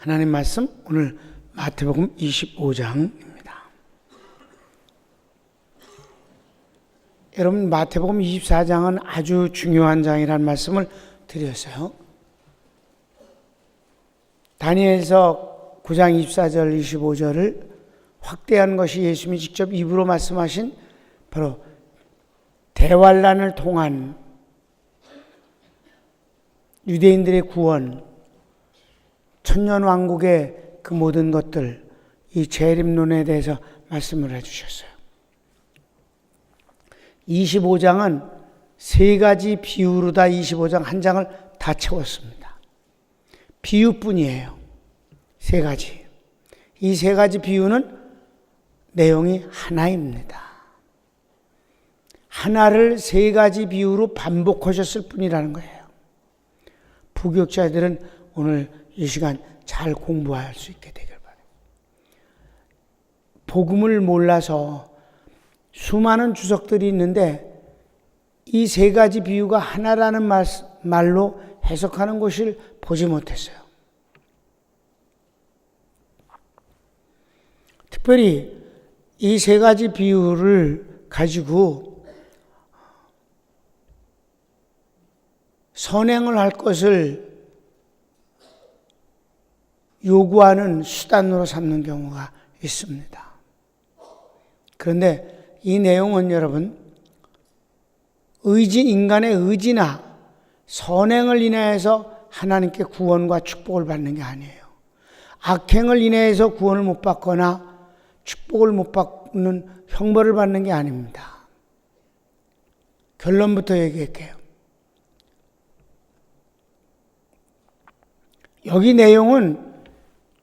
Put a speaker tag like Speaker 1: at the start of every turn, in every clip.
Speaker 1: 하나님 말씀 오늘 마태복음 25장입니다. 여러분, 마태복음 24장은 아주 중요한 장이라는 말씀을 드렸어요. 다니엘서 9장 24절 25절을 확대한 것이 예수님이 직접 입으로 말씀하신 바로 대환란을 통한 유대인들의 구원, 천년왕국의 그 모든 것들, 이 재림론에 대해서 말씀을 해주셨어요. 25장은 세 가지 비유로 다 25장 한 장을 다 채웠습니다. 비유뿐이에요. 세 가지. 이 세 가지 비유는 내용이 하나입니다. 하나를 세 가지 비유로 반복하셨을 뿐이라는 거예요. 부교육자들은 오늘 이 시간 잘 공부할 수 있게 되길 바라요. 복음을 몰라서 수많은 주석들이 있는데 이 세 가지 비유가 하나라는 말로 해석하는 것을 보지 못했어요. 특별히 이 세 가지 비유를 가지고 선행을 할 것을 요구하는 수단으로 삼는 경우가 있습니다. 그런데 이 내용은 여러분, 인간의 의지나 선행을 인해서 하나님께 구원과 축복을 받는 게 아니에요. 악행을 인해서 구원을 못 받거나 축복을 못 받는 형벌을 받는 게 아닙니다. 결론부터 얘기할게요. 여기 내용은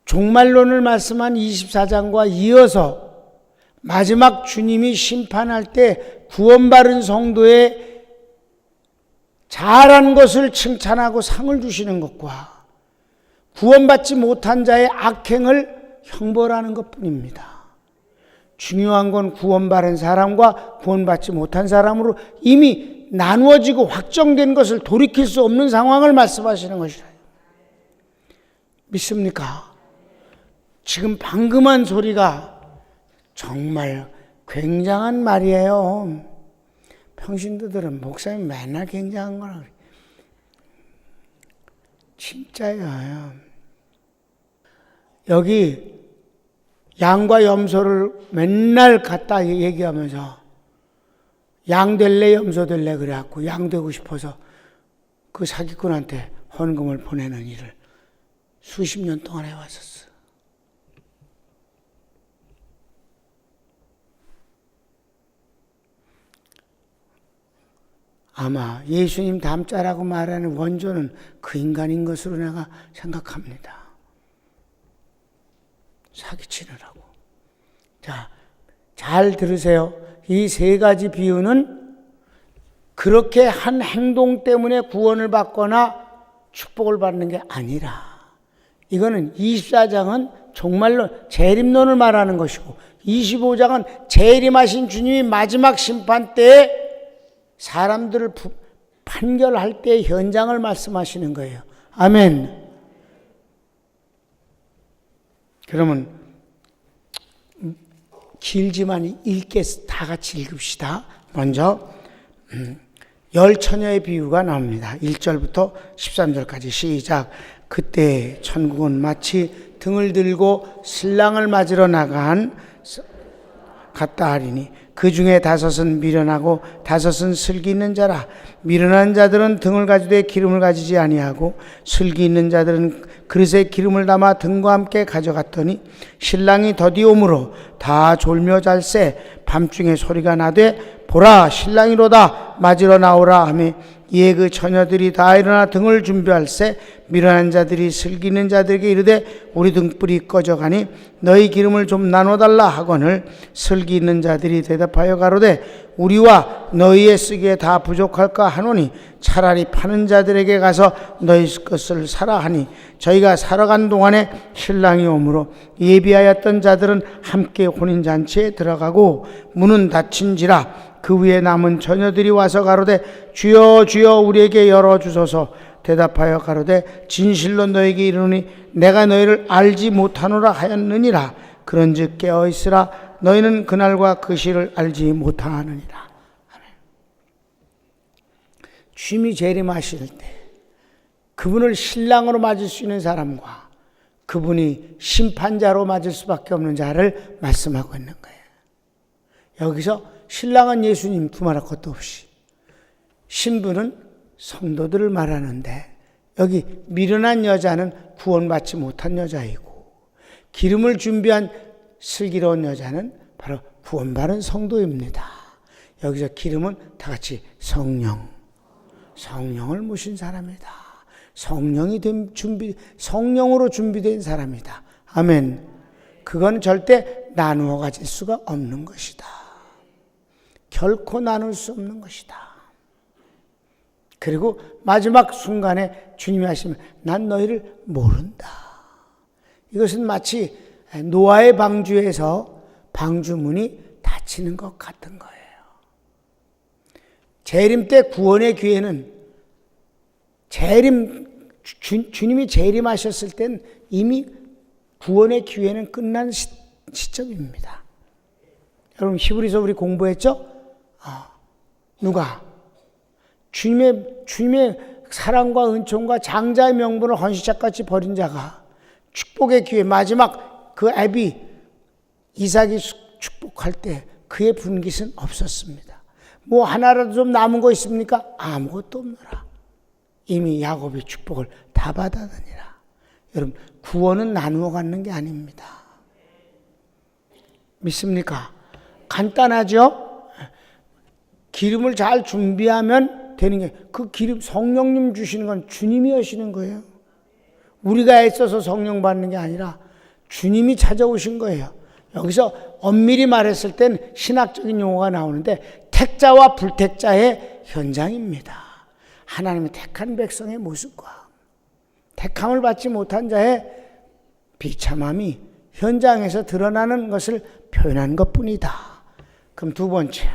Speaker 1: 종말론을 말씀한 24장과 이어서 마지막 주님이 심판할 때 구원받은 성도의 잘한 것을 칭찬하고 상을 주시는 것과 구원받지 못한 자의 악행을 형벌하는 것뿐입니다. 중요한 건 구원받은 사람과 구원받지 못한 사람으로 이미 나누어지고 확정된 것을 돌이킬 수 없는 상황을 말씀하시는 것이라. 믿습니까? 지금 방금 한 소리가 정말 굉장한 말이에요. 평신도들은 목사님 맨날 굉장한 거라 그래. 진짜예요. 여기 양과 염소를 맨날 갖다 얘기하면서 양 될래 염소 될래 그래갖고 양 되고 싶어서 그 사기꾼한테 헌금을 보내는 일을 수십 년 동안 해왔었어. 아마 예수님 닮자라고 말하는 원조는 그 인간인 것으로 내가 생각합니다. 사기치느라고. 자, 잘 들으세요. 이 세 가지 비유는 그렇게 한 행동 때문에 구원을 받거나 축복을 받는 게 아니라, 이거는 24장은 정말로 재림론을 말하는 것이고 25장은 재림하신 주님이 마지막 심판 때에 사람들을 판결할 때의 현장을 말씀하시는 거예요. 아멘. 그러면 길지만 읽게 다 같이 읽읍시다. 먼저 열 처녀의 비유가 나옵니다. 1절부터 13절까지 시작. 그때 천국은 마치 등을 들고 신랑을 맞으러 나간 같다 하리니 그 중에 5은 미련하고 5은 슬기 있는 자라. 미련한 자들은 등을 가지되 기름을 가지지 아니하고 슬기 있는 자들은 그릇에 기름을 담아 등과 함께 가져갔더니 신랑이 더디오므로 다 졸며 잘새 밤중에 소리가 나되 보라 신랑이로다 맞으러 나오라 하며 이에 그 처녀들이 다 일어나 등을 준비할새 미련한 자들이 슬기 있는 자들에게 이르되 우리 등불이 꺼져가니 너희 기름을 좀 나눠달라 하거늘 슬기 있는 자들이 대답하여 가로되 우리와 너희의 쓰기에 다 부족할까 하노니 차라리 파는 자들에게 가서 너희 것을 사라 하니 저희가 사러 간 동안에 신랑이 오므로 예비하였던 자들은 함께 혼인잔치에 들어가고 문은 닫힌지라 그 위에 남은 처녀들이 와서 가로되 주여 주여 우리에게 열어주소서 대답하여 가로되 진실로 너에게 이르노니 내가 너희를 알지 못하노라 하였느니라. 그런즉 깨어있으라. 너희는 그날과 그 시를 알지 못하느니라. 주님이 재림하실 때 그분을 신랑으로 맞을 수 있는 사람과 그분이 심판자로 맞을 수밖에 없는 자를 말씀하고 있는 거예요. 여기서 신랑은 예수님 두말할 것도 없이, 신부는 성도들을 말하는데 여기 미련한 여자는 구원받지 못한 여자이고 기름을 준비한 슬기로운 여자는 바로 구원받은 성도입니다. 여기서 기름은 다 같이 성령을 모신 사람이다. 성령으로 준비된 사람이다. 아멘. 그건 절대 나누어 가질 수가 없는 것이다. 결코 나눌 수 없는 것이다. 그리고 마지막 순간에 주님이 하시면 난 너희를 모른다. 이것은 마치 노아의 방주에서 방주문이 닫히는 것 같은 거예요. 재림 때 구원의 기회는 주님이 재림하셨을 땐 이미 구원의 기회는 끝난 시점입니다. 여러분 히브리서 우리 공부했죠? 누가? 주님의 사랑과 은총과 장자의 명분을 헌시자같이 버린 자가 축복의 기회, 마지막 그 아비 이삭이 축복할 때 그의 분깃은 없었습니다. 뭐 하나라도 좀 남은 거 있습니까? 아무것도 없노라. 이미 야곱의 축복을 다 받아다니라. 여러분 구원은 나누어 갖는 게 아닙니다. 믿습니까? 간단하죠? 기름을 잘 준비하면 되는 게, 그 기름 성령님 주시는 건 주님이 하시는 거예요. 우리가 애써서 성령 받는 게 아니라 주님이 찾아오신 거예요. 여기서 엄밀히 말했을 땐 신학적인 용어가 나오는데 택자와 불택자의 현장입니다. 하나님의 택한 백성의 모습과 택함을 받지 못한 자의 비참함이 현장에서 드러나는 것을 표현한 것뿐이다. 그럼 두 번째,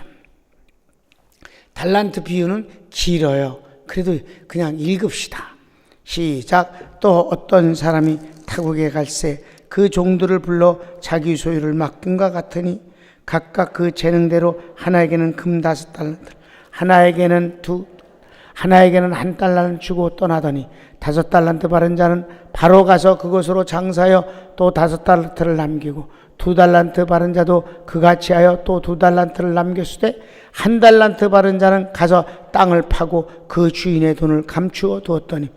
Speaker 1: 달란트 비유는 길어요. 그래도 그냥 읽읍시다. 시작. 또 어떤 사람이 타국에 갈새 그 종들을 불러 자기 소유를 맡김과 같으니 각각 그 재능대로 하나에게는 금 5달란트, 하나에게는 1달란트 주고 떠나더니 5달란트 받은 자는 바로 가서 그곳으로 장사하여 또 5달란트를 남기고 2달란트 받은 자도 그같이 하여 또 2달란트를 남겼으되 1달란트 받은 자는 가서 땅을 파고 그 주인의 돈을 감추어 두었더니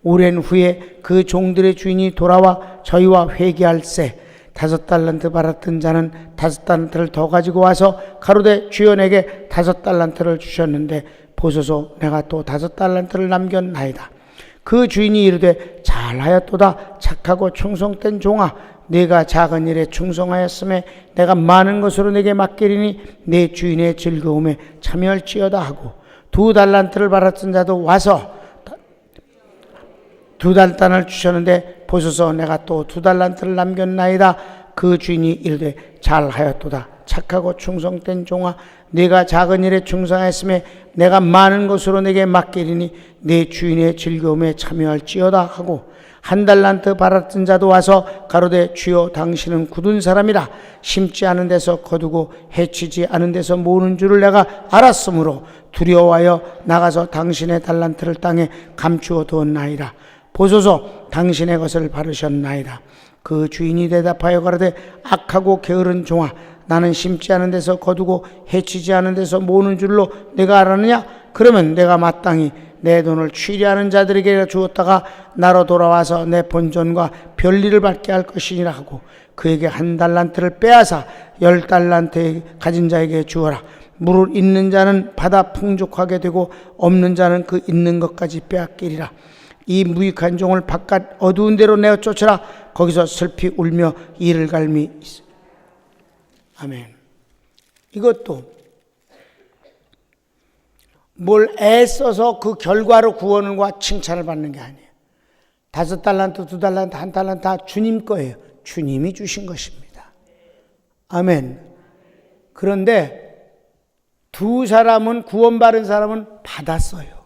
Speaker 1: 오랜 후에 그 종들의 주인이 돌아와 저희와 회개할세 5달란트 받았던 자는 5달란트를 더 가지고 와서 가로되 주여 내게 5달란트를 주셨는데 보소서 내가 또 5달란트를 남겼나이다. 그 주인이 이르되 잘하였도다 착하고 충성된 종아, 네가 작은 일에 충성하였음에 내가 많은 것으로 내게 맡기리니 내 주인의 즐거움에 참여할지어다 하고 2달란트를 받았던 자도 와서 2달란트를 주셨는데 보소서 내가 또 2달란트를 남겼나이다. 그 주인이 이르되 잘하였도다 착하고 충성된 종아, 네가 작은 일에 충성하였음에 내가 많은 것으로 내게 맡기리니 내 주인의 즐거움에 참여할지어다 하고 1달란트 받았던 자도 와서 가로되 주여 당신은 굳은 사람이라 심지 않은 데서 거두고 해치지 않은 데서 모으는 줄을 내가 알았으므로 두려워하여 나가서 당신의 달란트를 땅에 감추어 두었나이다. 보소서 당신의 것을 바르셨나이다. 그 주인이 대답하여 가로되 악하고 게으른 종아, 나는 심지 않은 데서 거두고 해치지 않은 데서 모으는 줄로 내가 알았느냐? 그러면 내가 마땅히 내 돈을 취리하는 자들에게 주었다가 나로 돌아와서 내 본전과 별리를 받게 할 것이니라 하고 그에게 1달란트를 빼앗아 10달란트 가진 자에게 주어라. 물을 있는 자는 받아 풍족하게 되고 없는 자는 그 있는 것까지 빼앗기리라. 이 무익한 종을 바깥 어두운 데로 내어 쫓으라. 거기서 슬피 울며 이를 갈미 있어. 아멘. 이것도 뭘 애써서 그 결과로 구원과 칭찬을 받는 게 아니에요. 5달란트, 2달란트, 1달란트 다 주님 거예요. 주님이 주신 것입니다. 아멘. 그런데 두 사람은, 구원받은 사람은 받았어요.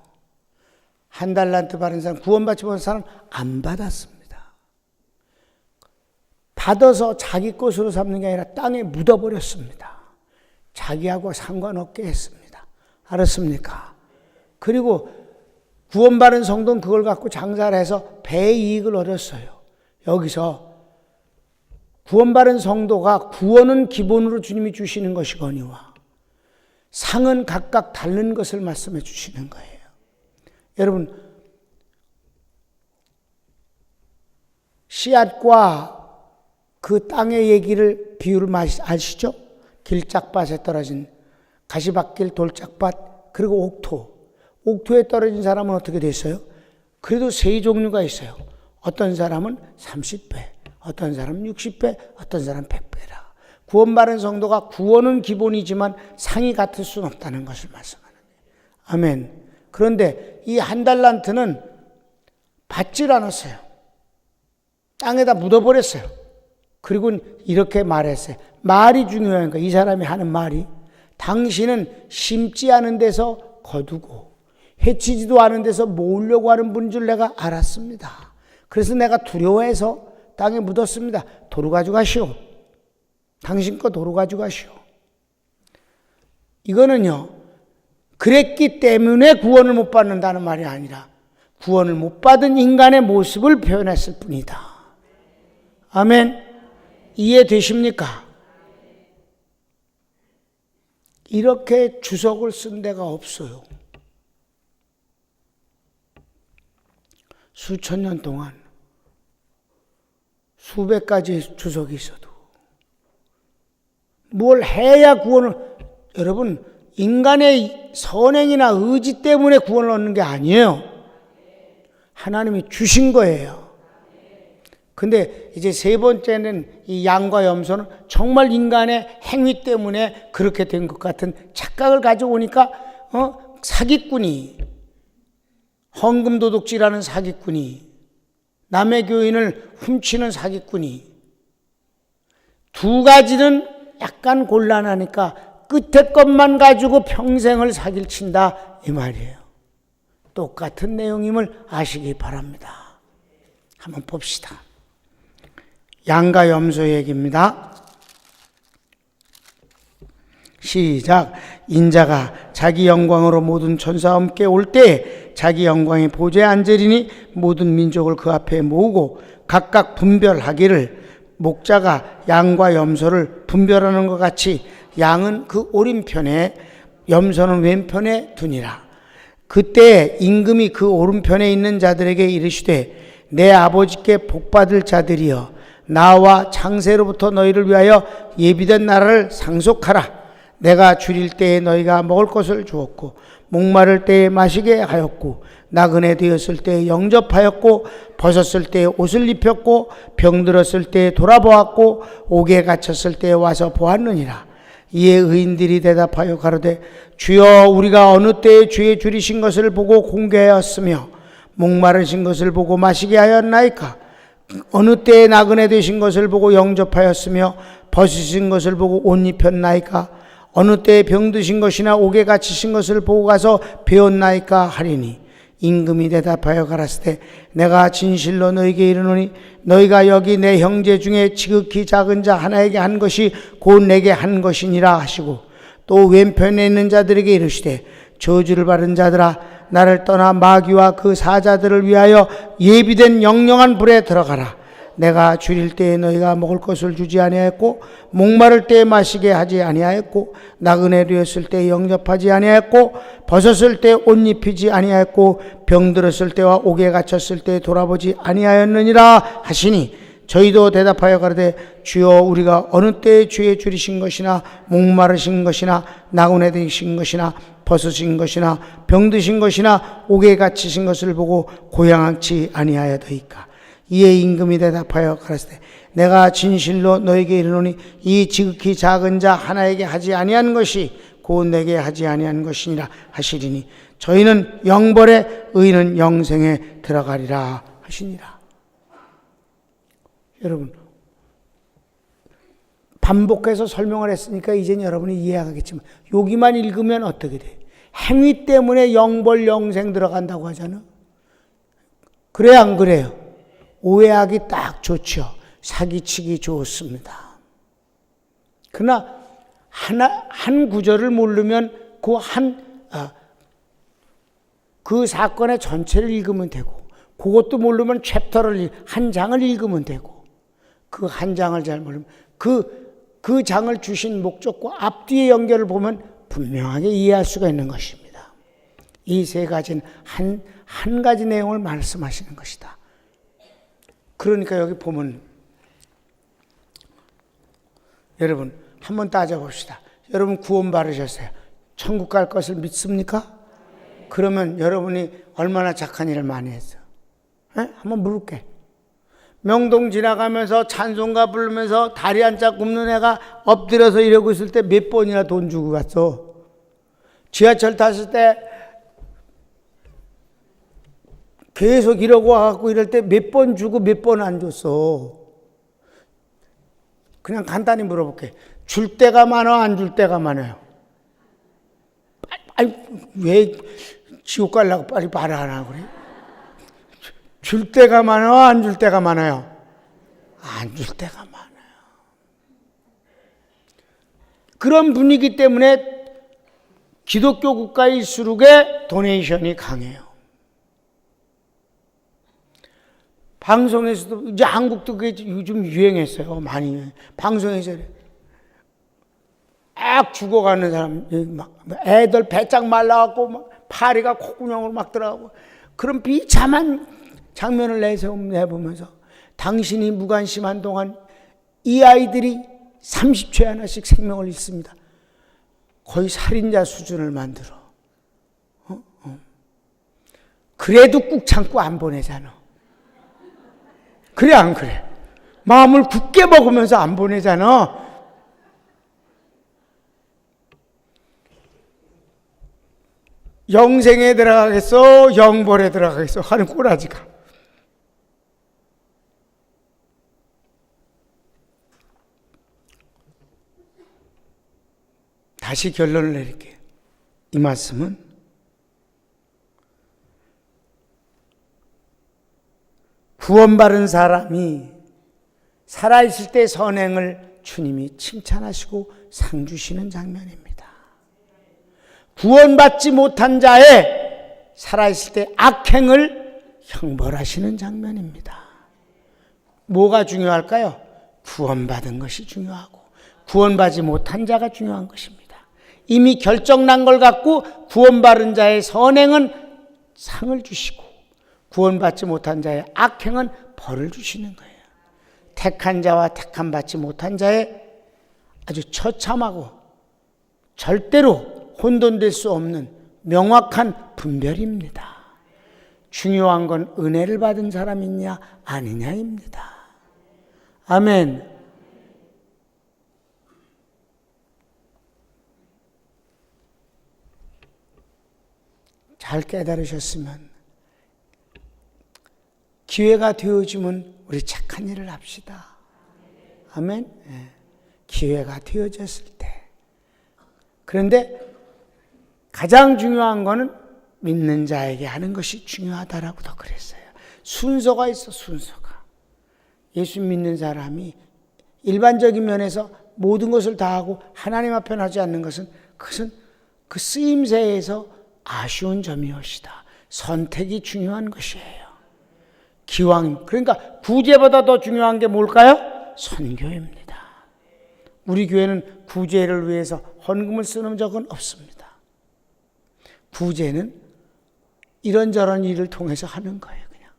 Speaker 1: 한 달란트 받은 사람, 구원받지 못한 사람 안 받았습니다. 받아서 자기 것으로 삼는 게 아니라 땅에 묻어버렸습니다. 자기하고 상관없게 했습니다. 알았습니까? 그리고 구원받은 성도는 그걸 갖고 장사를 해서 배이익을 얻었어요. 여기서 구원받은 성도가 구원은 기본으로 주님이 주시는 것이거니와 상은 각각 다른 것을 말씀해 주시는 거예요. 여러분, 씨앗과 그 땅의 얘기를 비유를 아시죠? 길짝밭에 떨어진 가시밭길 돌짝밭 그리고 옥토. 옥토에 떨어진 사람은 어떻게 됐어요? 그래도 세 종류가 있어요. 어떤 사람은 30배, 어떤 사람은 60배, 어떤 사람은 100배라. 구원받은 성도가 구원은 기본이지만 상이 같을 수는 없다는 것을 말씀하는 거예요. 아멘. 그런데 이 한 달란트는 받질 않았어요. 땅에다 묻어버렸어요. 그리고 이렇게 말했어요. 말이 중요한 거예요. 이 사람이 하는 말이. 당신은 심지 않은 데서 거두고 해치지도 않은 데서 모으려고 하는 분인 줄 내가 알았습니다. 그래서 내가 두려워해서 땅에 묻었습니다. 도로 가져가시오. 당신 거 도로 가져가시오. 이거는요, 그랬기 때문에 구원을 못 받는다는 말이 아니라 구원을 못 받은 인간의 모습을 표현했을 뿐이다. 아멘. 이해되십니까? 이렇게 주석을 쓴 데가 없어요. 수천 년 동안 수백 가지 주석이 있어도 뭘 해야 구원을, 여러분, 인간의 선행이나 의지 때문에 구원을 얻는 게 아니에요. 하나님이 주신 거예요. 근데 이제 세 번째는 이 양과 염소는 정말 인간의 행위 때문에 그렇게 된 것 같은 착각을 가져오니까 사기꾼이, 헌금 도둑질하는 사기꾼이, 남의 교인을 훔치는 사기꾼이, 두 가지는 약간 곤란하니까 끝에 것만 가지고 평생을 사기를 친다 이 말이에요. 똑같은 내용임을 아시기 바랍니다. 한번 봅시다. 양과 염소 얘기입니다. 시작. 인자가 자기 영광으로 모든 천사와 함께 올 때 자기 영광의 보좌에 앉으리니 모든 민족을 그 앞에 모으고 각각 분별하기를, 목자가 양과 염소를 분별하는 것 같이 양은 그 오른편에 염소는 왼편에 두니라. 그때 임금이 그 오른편에 있는 자들에게 이르시되 내 아버지께 복받을 자들이여, 나와 창세로부터 너희를 위하여 예비된 나라를 상속하라. 내가 줄일 때에 너희가 먹을 것을 주었고 목마를 때에 마시게 하였고 나그네 되었을 때에 영접하였고 벗었을 때에 옷을 입혔고 병들었을 때에 돌아보았고 옥에 갇혔을 때에 와서 보았느니라. 이에 의인들이 대답하여 가로되 주여, 우리가 어느 때에 주의 줄이신 것을 보고 공개하였으며 목마르신 것을 보고 마시게 하였나이까? 어느 때에 나그네 되신 것을 보고 영접하였으며 벗으신 것을 보고 옷 입혔나이까? 어느 때에 병드신 것이나 옥에 갇히신 것을 보고 가서 배웠나이까 하리니, 임금이 대답하여 가라사대 내가 진실로 너희에게 이르노니 너희가 여기 내 형제 중에 지극히 작은 자 하나에게 한 것이 곧 내게 한 것이니라 하시고, 또 왼편에 있는 자들에게 이르시되 저주를 받은 자들아, 나를 떠나 마귀와 그 사자들을 위하여 예비된 영영한 불에 들어가라. 내가 줄일 때에 너희가 먹을 것을 주지 아니하였고 목마를 때에 마시게 하지 아니하였고 나그네 되었을 때에 영접하지 아니하였고 벗었을 때 옷 입히지 아니하였고 병들었을 때와 옥에 갇혔을 때에 돌아보지 아니하였느니라 하시니, 저희도 대답하여 가로되 주여, 우리가 어느 때에 주의 줄이신 것이나 목마르신 것이나 나그네 되신 것이나 벗으신 것이나 병드신 것이나 옥에 갇히신 것을 보고 고향치 아니하여더이까? 이에 임금이 대답하여 가라사대 내가 진실로 너에게 이르노니 이 지극히 작은 자 하나에게 하지 아니한 것이 곧 내게 하지 아니한 것이니라 하시리니, 저희는 영벌에 의인은 영생에 들어가리라 하시니라. 여러분, 반복해서 설명을 했으니까 이제는 여러분이 이해하겠지만 여기만 읽으면 어떻게 돼? 행위 때문에 영벌 영생 들어간다고 하잖아. 그래 안 그래요? 오해하기 딱 좋죠. 사기치기 좋습니다. 그러나 한 구절을 모르면 그 사건의 전체를 읽으면 되고, 그것도 모르면 한 장을 읽으면 되고, 그 한 장을 잘 모르면 그 장을 주신 목적과 앞뒤의 연결을 보면 분명하게 이해할 수가 있는 것입니다. 이 세 가지는 한 가지 내용을 말씀하시는 것이다. 그러니까 여기 보면, 여러분 한번 따져봅시다. 여러분 구원 받으셨어요. 천국 갈 것을 믿습니까? 그러면 여러분이 얼마나 착한 일을 많이 했어? 한번 물을게. 명동 지나가면서 찬송가 부르면서 다리 한짝 굽는 애가 엎드려서 이러고 있을 때 몇 번이나 돈 주고 갔어? 지하철 탔을 때 계속 이러고 와갖고 이럴 때 몇 번 주고 몇 번 안 줬어? 그냥 간단히 물어볼게. 줄 때가 많아, 안 줄 때가 많아요? 아니, 왜 지옥 가려고 빨리 말을 안 하고 그래? 줄 때가 많아, 안 줄 때가 많아요? 안 줄 때가 많아요. 그런 분위기 때문에 기독교 국가일수록에 도네이션이 강해요. 방송에서도, 이제 한국도 그게 요즘 유행했어요. 많이. 방송에서 막 죽어가는 사람, 애들 배짱 말라갖고 막 파리가 콧구멍으로 막 들어가고, 그런 비참한 장면을 내보면서 당신이 무관심한 동안 이 아이들이 30초에 하나씩 생명을 잃습니다. 거의 살인자 수준을 만들어. 그래도 꾹 참고 안 보내잖아. 그래 안 그래? 마음을 굳게 먹으면서 안 보내잖아. 영생에 들어가겠어, 영벌에 들어가겠어 하는 꼬라지가. 다시 결론을 내릴게요. 이 말씀은 구원받은 사람이 살아있을 때 선행을 주님이 칭찬하시고 상 주시는 장면입니다. 구원받지 못한 자의 살아있을 때 악행을 형벌하시는 장면입니다. 뭐가 중요할까요? 구원받은 것이 중요하고 구원받지 못한 자가 중요한 것입니다. 이미 결정난 걸 갖고 구원받은 자의 선행은 상을 주시고 구원받지 못한 자의 악행은 벌을 주시는 거예요. 택한 자와 택함 받지 못한 자의 아주 처참하고 절대로 혼돈될 수 없는 명확한 분별입니다. 중요한 건 은혜를 받은 사람이냐 아니냐입니다. 아멘. 잘 깨달으셨으면 기회가 되어지면 우리 착한 일을 합시다. 아멘. 네. 기회가 되어졌을 때. 그런데 가장 중요한 거는 믿는 자에게 하는 것이 중요하다라고도 그랬어요. 순서가 있어, 순서가. 예수 믿는 사람이 일반적인 면에서 모든 것을 다 하고 하나님 앞에 하지 않는 것은 그것은 그 쓰임새에서 아쉬운 점이옵시다. 선택이 중요한 것이에요. 기왕, 그러니까 구제보다 더 중요한 게 뭘까요? 선교입니다. 우리 교회는 구제를 위해서 헌금을 쓰는 적은 없습니다. 구제는 이런저런 일을 통해서 하는 거예요. 그냥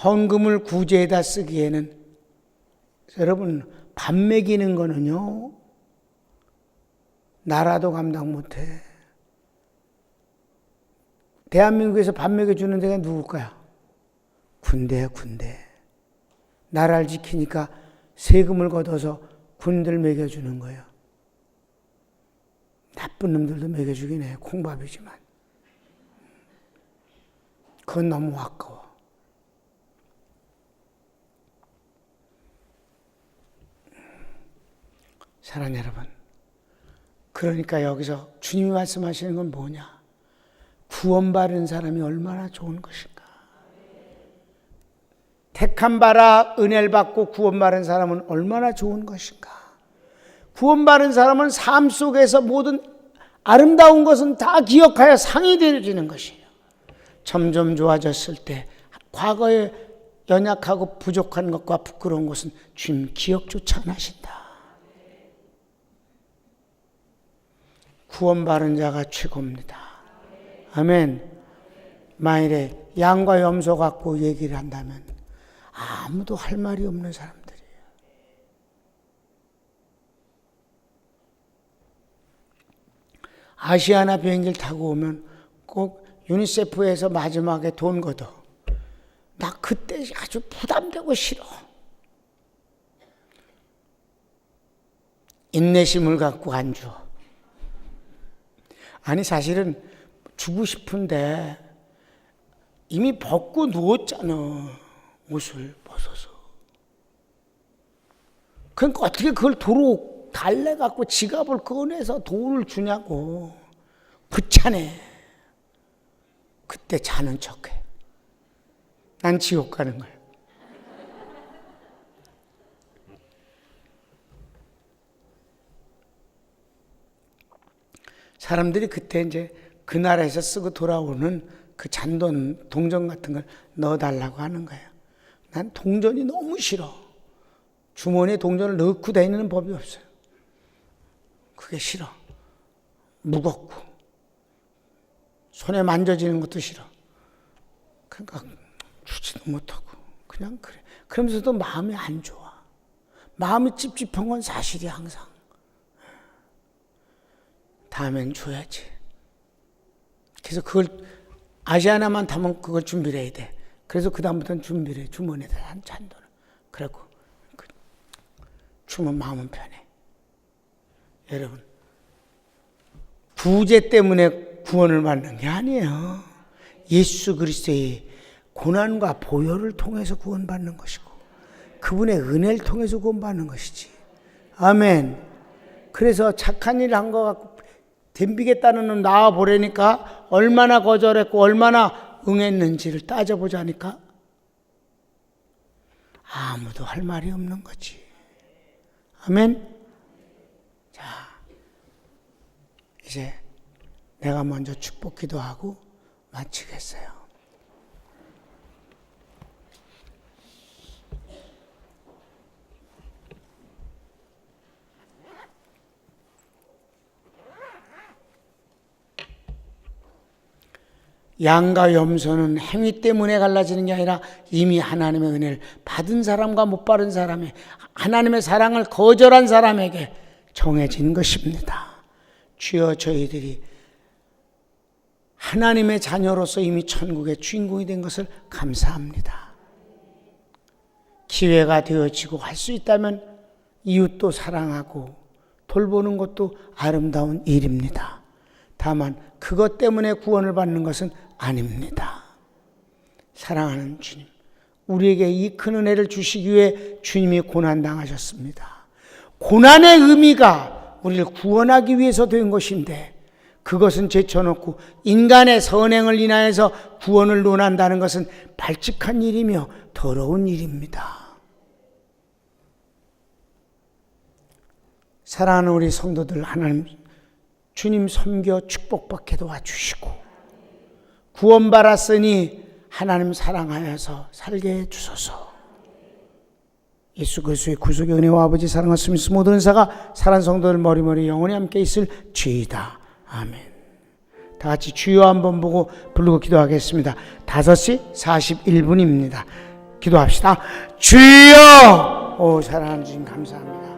Speaker 1: 헌금을 구제에다 쓰기에는 여러분 밥 먹이는 거는요 나라도 감당 못해. 대한민국에서 밥 먹여주는 데가 누굴까요? 군대야, 군대. 나라를 지키니까 세금을 걷어서 군인들 먹여주는 거예요. 나쁜 놈들도 먹여주긴 해. 콩밥이지만. 그건 너무 아까워. 사랑하는 여러분, 그러니까 여기서 주님이 말씀하시는 건 뭐냐? 구원받은 사람이 얼마나 좋은 것인가? 택함 받아 은혜를 받고 구원받은 사람은 얼마나 좋은 것인가? 구원받은 사람은 삶 속에서 모든 아름다운 것은 다 기억하여 상이 되어지는 것이에요. 점점 좋아졌을 때 과거에 연약하고 부족한 것과 부끄러운 것은 주님 기억조차 안 하신다. 구원받은 자가 최고입니다. 아멘. 만일에 양과 염소 갖고 얘기를 한다면 아무도 할 말이 없는 사람들이에요. 아시아나 비행기를 타고 오면 꼭 유니세프에서 마지막에 돈 걷어. 나 그때 아주 부담되고 싫어. 인내심을 갖고 안 줘. 아니 사실은 주고 싶은데 이미 벗고 누웠잖아. 옷을 벗어서. 그러니까 어떻게 그걸 도로 달래갖고 지갑을 꺼내서 돈을 주냐고. 귀찮네. 그때 자는 척해. 난 지옥 가는 거야. 사람들이 그때 이제 그 나라에서 쓰고 돌아오는 그 잔돈, 동전 같은 걸 넣어달라고 하는 거예요. 난 동전이 너무 싫어. 주머니에 동전을 넣고 다니는 법이 없어요. 그게 싫어. 무겁고. 손에 만져지는 것도 싫어. 그러니까 주지도 못하고 그냥 그래. 그러면서도 마음이 안 좋아. 마음이 찝찝한 건 사실이 항상. 다음엔 줘야지. 그래서 그걸 아시아나만 타면 그걸 준비를 해야 돼. 그래서 그 다음부터는 준비를 해. 주머니에다 한 잔돈을. 그래고 주면 마음은 편해. 여러분, 부재 때문에 구원을 받는 게 아니에요. 예수 그리스도의 고난과 보혈을 통해서 구원받는 것이고 그분의 은혜를 통해서 구원받는 것이지. 아멘. 그래서 착한 일 한 거 갖고 덤비겠다는 놈 나와보려니까 얼마나 거절했고 얼마나 응했는지를 따져보자니까 아무도 할 말이 없는 거지. 아멘. 자, 이제 내가 먼저 축복 기도하고 마치겠어요. 양과 염소는 행위 때문에 갈라지는 게 아니라 이미 하나님의 은혜를 받은 사람과 못 받은 사람의 하나님의 사랑을 거절한 사람에게 정해진 것입니다. 주여, 저희들이 하나님의 자녀로서 이미 천국의 주인공이 된 것을 감사합니다. 기회가 되어지고 할 수 있다면 이웃도 사랑하고 돌보는 것도 아름다운 일입니다. 다만 그것 때문에 구원을 받는 것은 아닙니다. 사랑하는 주님, 우리에게 이 큰 은혜를 주시기 위해 주님이 고난당하셨습니다. 고난의 의미가 우리를 구원하기 위해서 된 것인데 그것은 제쳐놓고 인간의 선행을 인하여서 구원을 논한다는 것은 발칙한 일이며 더러운 일입니다. 사랑하는 우리 성도들, 하나님 주님 섬겨 축복받게 도와주시고 구원받았으니 하나님 사랑하여서 살게 해주소서. 예수 그리스도의 구속의 은혜와 아버지 사랑하시며 모든 은사가 살아난 성도들 머리머리 영원히 함께 있을지이다. 아멘. 다 같이 주여 한번 보고 부르고 기도하겠습니다. 5시 41분입니다. 기도합시다. 주여! 오, 사랑하는 주님 감사합니다.